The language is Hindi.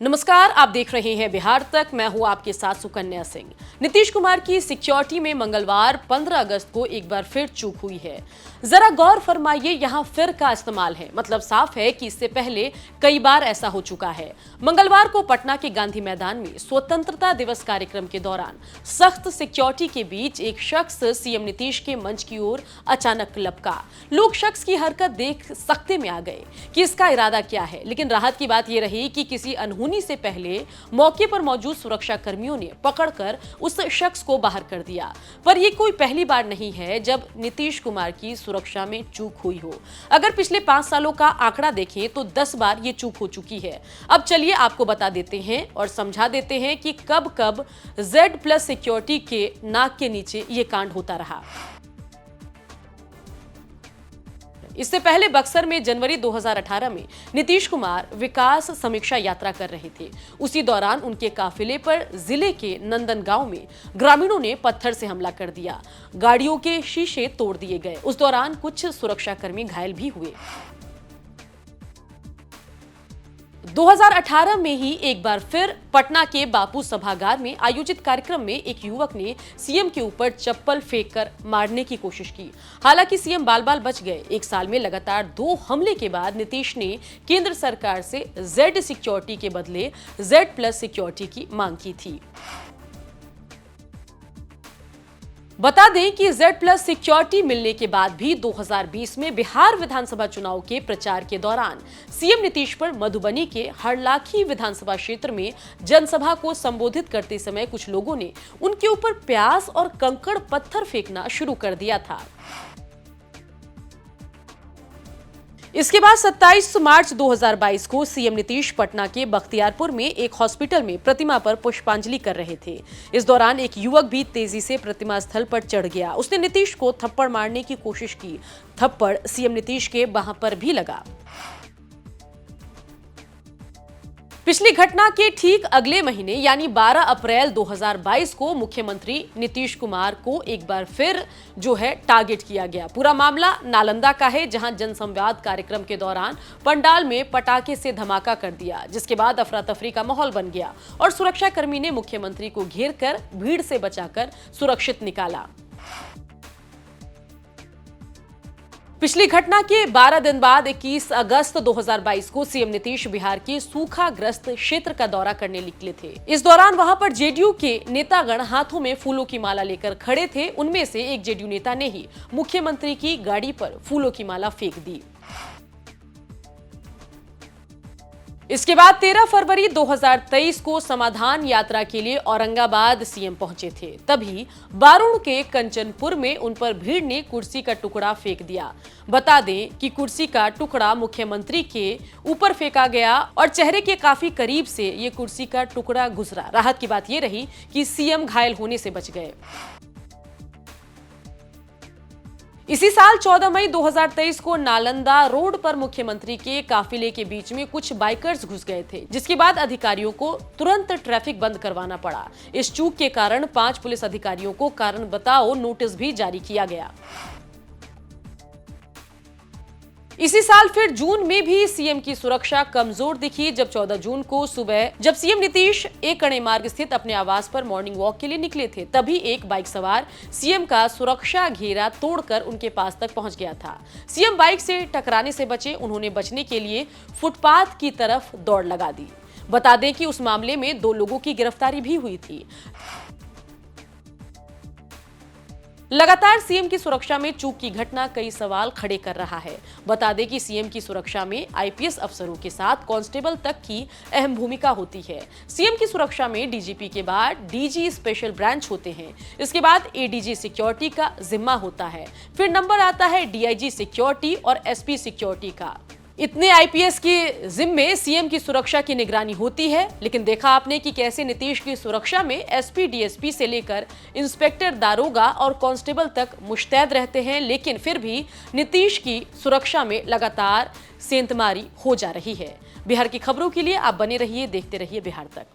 नमस्कार, आप देख रहे हैं बिहार तक। मैं हूं आपके साथ सुकन्या सिंह। नीतीश कुमार की सिक्योरिटी में मंगलवार 15 अगस्त को एक बार फिर चूक हुई है। जरा गौर फरमाइए, यहां फिर का इस्तेमाल है, मतलब साफ है कि इससे पहले कई बार ऐसा हो चुका है। मंगलवार को पटना के गांधी मैदान में स्वतंत्रता दिवस कार्यक्रम के दौरान सख्त सिक्योरिटी के बीच एक शख्स सीएम नीतीश के मंच की ओर अचानक लपका। लोग शख्स की हरकत देख सकते में आ गए कि इसका इरादा क्या है, लेकिन राहत की बात यह रही कि किसी अनहोनी से पहले मौके पर मौजूद सुरक्षा कर्मियों ने पकड़कर उस शख्स को बाहर कर दिया। पर यह कोई पहली बार नहीं है जब नीतीश कुमार की सुरक्षा में चूक हुई हो। अगर पिछले 5 सालों का आंकड़ा देखें तो 10 बार ये चूक हो चुकी है। अब चलिए आपको बता देते हैं और समझा देते हैं कि कब कब Z+ सिक्योरिटी के नाक के नीचे ये कांड होता रहा। इससे पहले बक्सर में जनवरी 2018 में नीतीश कुमार विकास समीक्षा यात्रा कर रहे थे। उसी दौरान उनके काफिले पर जिले के नंदनगांव में ग्रामीणों ने पत्थर से हमला कर दिया। गाड़ियों के शीशे तोड़ दिए गए। उस दौरान कुछ सुरक्षाकर्मी घायल भी हुए। 2018 में ही एक बार फिर पटना के बापू सभागार में आयोजित कार्यक्रम में एक युवक ने सीएम के ऊपर चप्पल फेंककर मारने की कोशिश की। हालांकि सीएम बाल बाल बच गए। एक साल में लगातार 2 हमले के बाद नीतीश ने केंद्र सरकार से Z सिक्योरिटी के बदले Z+ सिक्योरिटी की मांग की थी। बता दें कि Z+ सिक्योरिटी मिलने के बाद भी 2020 में बिहार विधानसभा चुनाव के प्रचार के दौरान सीएम नीतीश पर मधुबनी के हरलाखी विधानसभा क्षेत्र में जनसभा को संबोधित करते समय कुछ लोगों ने उनके ऊपर प्याज और कंकड़ पत्थर फेंकना शुरू कर दिया था। इसके बाद 27 मार्च 2022 को सीएम नीतीश पटना के बख्तियारपुर में एक हॉस्पिटल में प्रतिमा पर पुष्पांजलि कर रहे थे। इस दौरान एक युवक भी तेजी से प्रतिमा स्थल पर चढ़ गया। उसने नीतीश को थप्पड़ मारने की कोशिश की। थप्पड़ सीएम नीतीश के बाह पर भी लगा। पिछली घटना के ठीक अगले महीने यानी 12 अप्रैल 2022 को मुख्यमंत्री नीतीश कुमार को एक बार फिर टारगेट किया गया। पूरा मामला नालंदा का है, जहां जनसंवाद कार्यक्रम के दौरान पंडाल में पटाखे से धमाका कर दिया, जिसके बाद अफरा तफरी का माहौल बन गया और सुरक्षाकर्मी ने मुख्यमंत्री को घेर कर भीड़ से बचाकर सुरक्षित निकाला। पिछली घटना के 12 दिन बाद 21 अगस्त 2022 को सीएम नीतीश बिहार के सूखाग्रस्त क्षेत्र का दौरा करने निकले थे। इस दौरान वहां पर जेडीयू के नेतागण हाथों में फूलों की माला लेकर खड़े थे। उनमें से एक जेडीयू नेता ने ही मुख्यमंत्री की गाड़ी पर फूलों की माला फेंक दी। इसके बाद 13 फरवरी 2023 को समाधान यात्रा के लिए औरंगाबाद सीएम पहुंचे थे। तभी बारुण के कंचनपुर में उन पर भीड़ ने कुर्सी का टुकड़ा फेंक दिया। बता दें कि कुर्सी का टुकड़ा मुख्यमंत्री के ऊपर फेंका गया और चेहरे के काफी करीब से ये कुर्सी का टुकड़ा गुजरा। राहत की बात यह रही कि सीएम घायल होने से बच गए। इसी साल 14 मई 2023 को नालंदा रोड पर मुख्यमंत्री के काफिले के बीच में कुछ बाइकर्स घुस गए थे, जिसके बाद अधिकारियों को तुरंत ट्रैफिक बंद करवाना पड़ा। इस चूक के कारण 5 पुलिस अधिकारियों को कारण बताओ नोटिस भी जारी किया गया। इसी साल फिर जून में भी सीएम की सुरक्षा कमजोर दिखी, जब 14 जून को सुबह जब सीएम नीतीश एक कड़े मार्ग स्थित अपने आवास पर मॉर्निंग वॉक के लिए निकले थे, तभी एक बाइक सवार सीएम का सुरक्षा घेरा तोड़कर उनके पास तक पहुंच गया था। सीएम बाइक से टकराने से बचे। उन्होंने बचने के लिए फुटपाथ की तरफ दौड़ लगा दी। बता दें कि उस मामले में 2 लोगों की गिरफ्तारी भी हुई थी। लगातार सीएम की सुरक्षा में चूक की घटना कई सवाल खड़े कर रहा है। बता दें कि सीएम की सुरक्षा में आईपीएस अफसरों के साथ कांस्टेबल तक की अहम भूमिका होती है। सीएम की सुरक्षा में डीजीपी के बाद डीजी स्पेशल ब्रांच होते हैं। इसके बाद एडीजी सिक्योरिटी का जिम्मा होता है। फिर नंबर आता है डीआईजी सिक्योरिटी और एसपी सिक्योरिटी का। इतने आईपीएस के जिम्मे सीएम की सुरक्षा की निगरानी होती है। लेकिन देखा आपने कि कैसे नीतीश की सुरक्षा में एसपी डीएसपी से लेकर इंस्पेक्टर, दारोगा और कांस्टेबल तक मुस्तैद रहते हैं, लेकिन फिर भी नीतीश की सुरक्षा में लगातार सेंधमारी हो जा रही है। बिहार की खबरों के लिए आप बने रहिए, देखते रहिए बिहार तक।